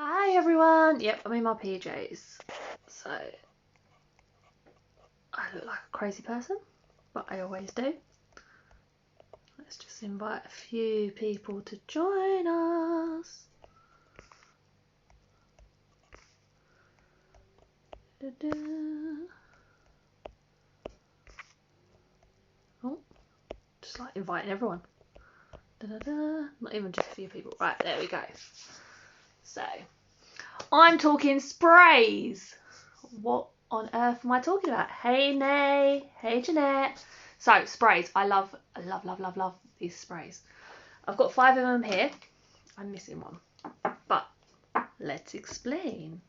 Hi everyone! Yep, I'm in my PJs. So, I look like a crazy person, but I always do. Let's just invite a few people to join us. Oh, just like inviting everyone. Not even just a few people. Right, there we go. So, I'm talking sprays. What on earth am I talking about? Hey Nay, hey Jeanette. So sprays, I love these sprays. I've got 5 of them here. I'm missing one, but let's explain.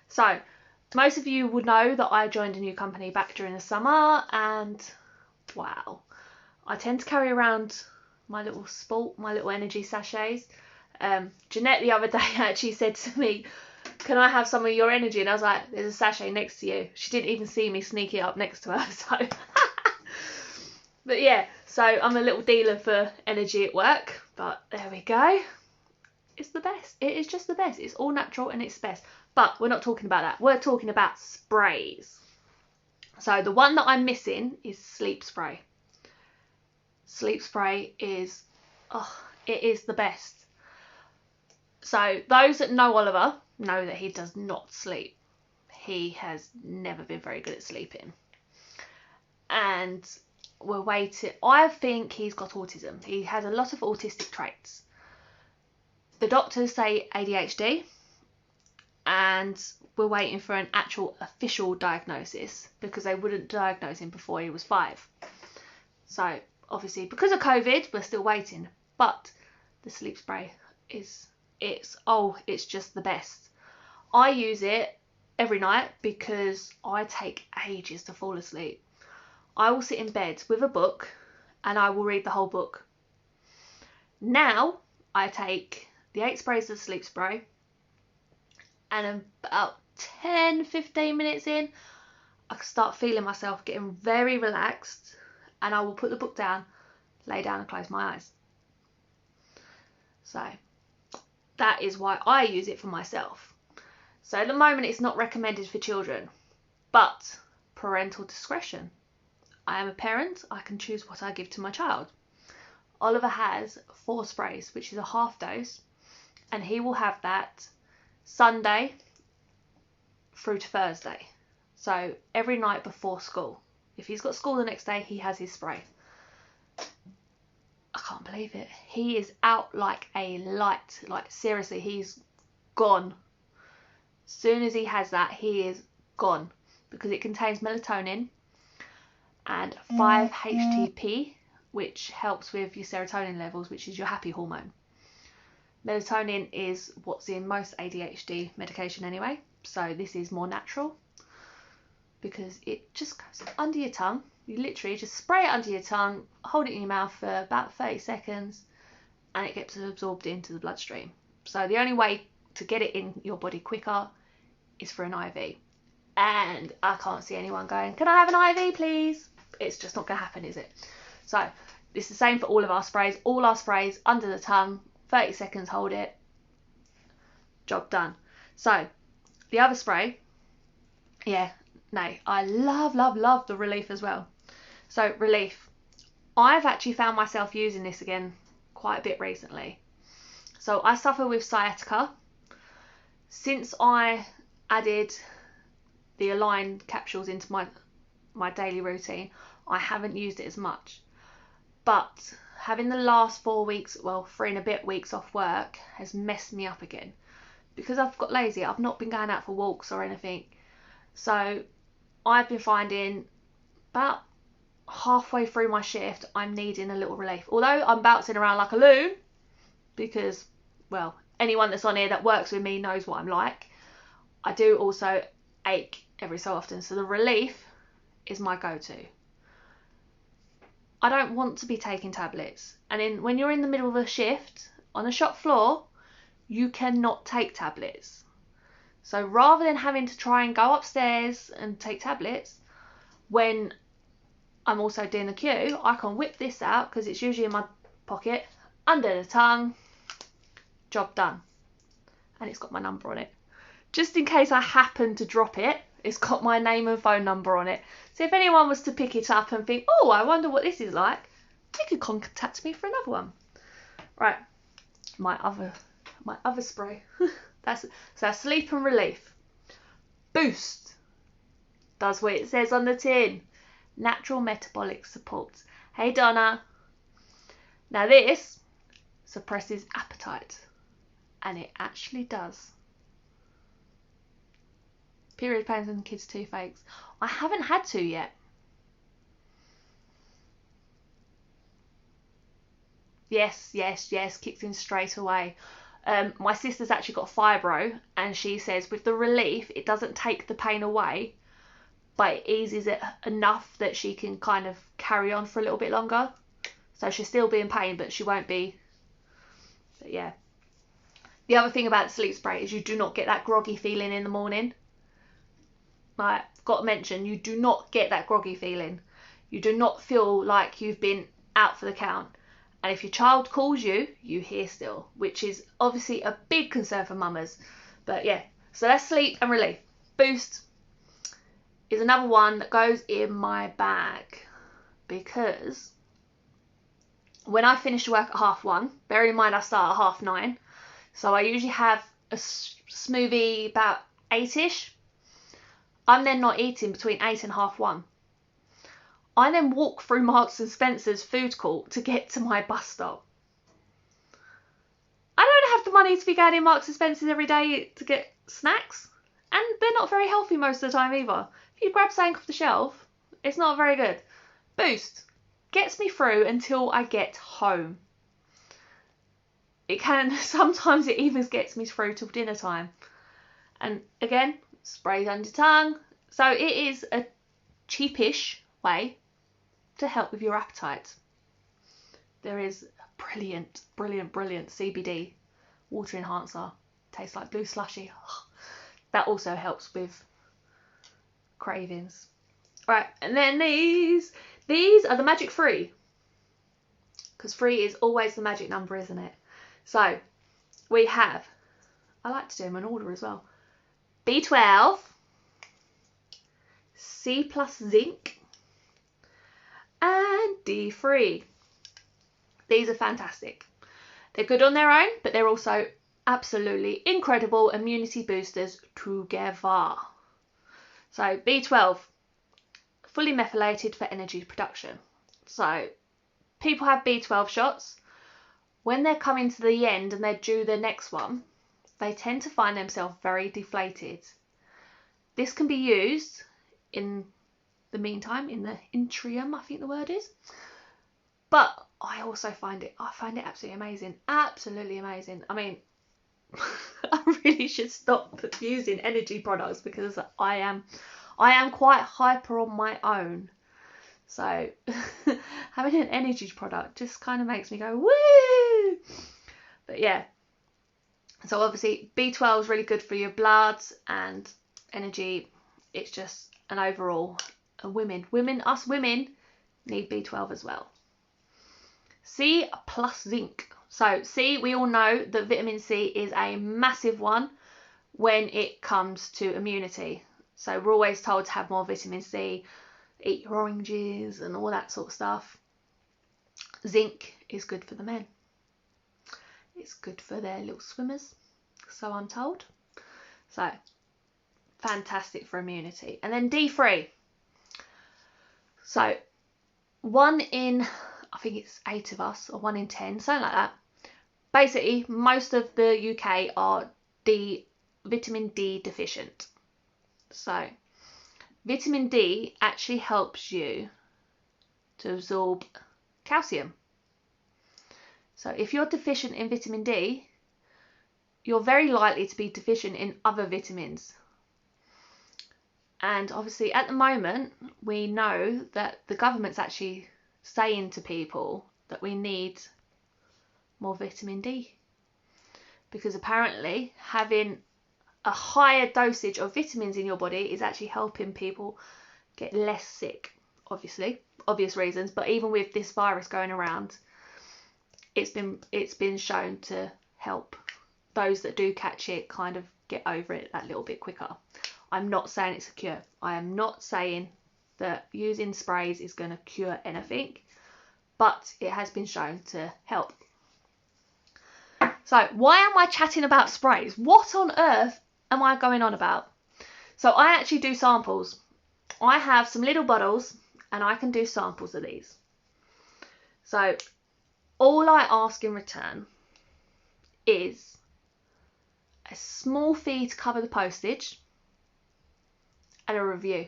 So most of you would know that I joined a new company back during the summer, and wow, I tend to carry around my little energy sachets. Jeanette the other day actually said to me, can I have some of your energy? And I was like, there's a sachet next to you. She didn't even see me sneak it up next to her. So, but yeah, so I'm a little dealer for energy at work. But there we go. It's the best. It is just the best. It's all natural and it's best. But we're not talking about that. We're talking about sprays. So the one that I'm missing is sleep spray. Sleep spray is, it is the best. So those that know Oliver know that he does not sleep. He has never been very good at sleeping. And we're waiting. I think he's got autism. He has a lot of autistic traits. The doctors say ADHD, and we're waiting for an actual official diagnosis because they wouldn't diagnose him before he was 5. So obviously because of COVID, we're still waiting. But the sleep spray is, it's just the best. I use it every night because I take ages to fall asleep. I will sit in bed with a book and I will read the whole book. Now I take the 8 sprays of sleep spray, and about 10-15 minutes in, I start feeling myself getting very relaxed, and I will put the book down, lay down and close my eyes. So that is why I use it for myself. So at the moment it's not recommended for children, but parental discretion. I am a parent, I can choose what I give to my child. Oliver has 4 sprays, which is a half dose, and he will have that Sunday through to Thursday. So every night before school. If he's got school the next day, he has his spray. I can't believe it. He is out like a light. Like seriously, he's gone. As soon as he has that, he is gone, because it contains melatonin and 5-HTP, which helps with your serotonin levels, which is your happy hormone. Melatonin is what's in most ADHD medication anyway, so this is more natural because it just goes under your tongue. You literally just spray it under your tongue, hold it in your mouth for about 30 seconds, and it gets absorbed into the bloodstream. So the only way to get it in your body quicker is for an IV. And I can't see anyone going, can I have an IV please? It's just not going to happen, is it? So it's the same for all of our sprays. All our sprays under the tongue, 30 seconds, hold it, job done. So the other spray, I love the Relief as well. So Relief, I've actually found myself using this again quite a bit recently. So I suffer with sciatica. Since I added the Align capsules into my daily routine, I haven't used it as much. But having the last 3 and a bit weeks off work has messed me up again. Because I've got lazy, I've not been going out for walks or anything. So I've been finding about halfway through my shift, I'm needing a little relief. Although I'm bouncing around like a loon, because, well, anyone that's on here that works with me knows what I'm like. I do also ache every so often. So the Relief is my go-to. I don't want to be taking tablets. And when you're in the middle of a shift on a shop floor, you cannot take tablets. So rather than having to try and go upstairs and take tablets, when I'm also doing the queue, I can whip this out because it's usually in my pocket, under the tongue, job done. and it's got my number on it. Just in case I happen to drop it, it's got my name and phone number on it. So if anyone was to pick it up and think, oh, I wonder what this is like, they could contact me for another one. Right, my other spray. That's sleep and relief. Boost does what it says on the tin. Natural metabolic support. Hey Donna. Now this suppresses appetite, and it actually does. Period pains and kids' toothaches. I haven't had to yet. Yes, kicked in straight away. My sister's actually got fibro, and she says with the relief, it doesn't take the pain away, but it eases it enough that she can kind of carry on for a little bit longer. So she'll still be in pain, but she won't be. But yeah. The other thing about the sleep spray is you do not get that groggy feeling in the morning. Like, got to mention, you do not get that groggy feeling. You do not feel like you've been out for the count. And if your child calls you, you hear still, which is obviously a big concern for mamas. But yeah, so that's sleep and relief. Boost is another one that goes in my bag, because when I finish work at 1:30, bear in mind I start at 9:30, so I usually have a smoothie about 8ish. I'm then not eating between 8 and 1:30. I then walk through Marks and Spencer's food court to get to my bus stop. I don't have the money to be going in Marks and Spencer's every day to get snacks, and they're not very healthy most of the time either. If you grab something off the shelf, it's not very good. Boost gets me through until I get home. It can, sometimes it even gets me through till dinner time. And again, sprays under your tongue. So it is a cheapish way to help with your appetite. There is brilliant CBD water enhancer. Tastes like blue slushy. That also helps with cravings. Right, and then these are the magic 3, because 3 is always the magic number, isn't it? So we have, I like to do them in order as well, B12, C plus zinc, and D3. These are fantastic. They're good on their own, but they're also absolutely incredible immunity boosters together. So B12, fully methylated for energy production. So people have B12 shots. When they're coming to the end and they're due the next one, they tend to find themselves very deflated. This can be used in the meantime, in the interim, I think the word is. But I also find it absolutely amazing. Absolutely amazing. I mean, I really should stop using energy products, because I am quite hyper on my own. So having an energy product just kind of makes me go woo. But yeah, so obviously B12 is really good for your blood and energy. It's just an overall, us women need B12 as well. C plus zinc. So C, we all know that vitamin C is a massive one when it comes to immunity. So we're always told to have more vitamin C, eat your oranges and all that sort of stuff. Zinc is good for the men. It's good for their little swimmers, so I'm told. So fantastic for immunity. And then D3. So 1 in, I think it's 8 of us, or 1 in 10, something like that. Basically, most of the UK are vitamin D deficient. So vitamin D actually helps you to absorb calcium. So if you're deficient in vitamin D, you're very likely to be deficient in other vitamins. And obviously at the moment, we know that the government's actually saying to people that we need more vitamin D, because apparently having a higher dosage of vitamins in your body is actually helping people get less sick. Obviously, obvious reasons, but even with this virus going around, it's been shown to help those that do catch it kind of get over it that little bit quicker. I'm not saying it's a cure. I am not saying that using sprays is going to cure anything, but it has been shown to help. So why am I chatting about sprays? What on earth am I going on about? So I actually do samples. I have some little bottles and I can do samples of these. So all I ask in return is a small fee to cover the postage and a review.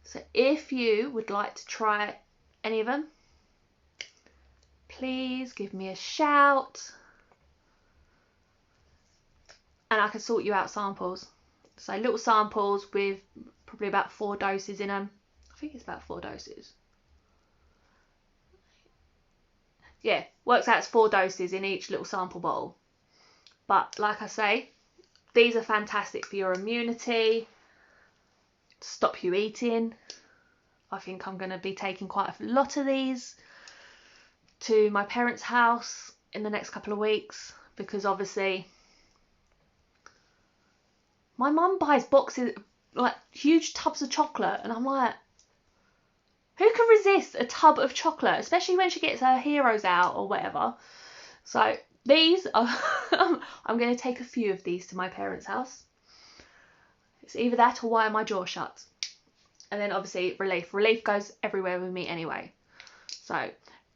So if you would like to try any of them, please give me a shout and I can sort you out samples. So little samples with probably about 4 doses in them. I think it's about 4 doses. Yeah, works out as 4 doses in each little sample bottle. But like I say, these are fantastic for your immunity, stop you eating. I think I'm going to be taking quite a lot of these to my parents' house in the next couple of weeks, because obviously my mum buys boxes, like huge tubs of chocolate, and I'm like, who can resist a tub of chocolate, especially when she gets her heroes out or whatever. So these are I'm going to take a few of these to my parents' house. It's either that or wire my jaw shut. And then obviously relief goes everywhere with me anyway. So,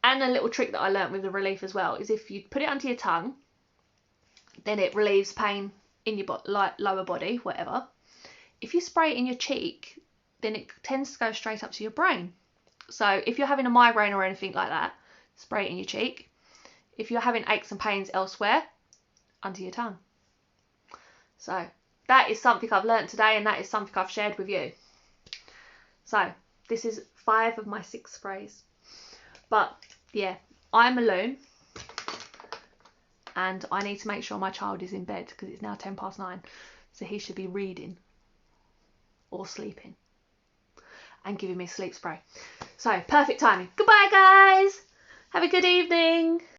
and a little trick that I learnt with the relief as well is if you put it under your tongue, then it relieves pain in your lower body, whatever. If you spray it in your cheek, then it tends to go straight up to your brain. So if you're having a migraine or anything like that, spray it in your cheek. If you're having aches and pains elsewhere, under your tongue. So that is something I've learnt today, and that is something I've shared with you. So this is 5 of my 6 sprays. But yeah, I'm alone and I need to make sure my child is in bed because it's now 9:10. So he should be reading or sleeping and giving me a sleep spray. So perfect timing. Goodbye guys. Have a good evening.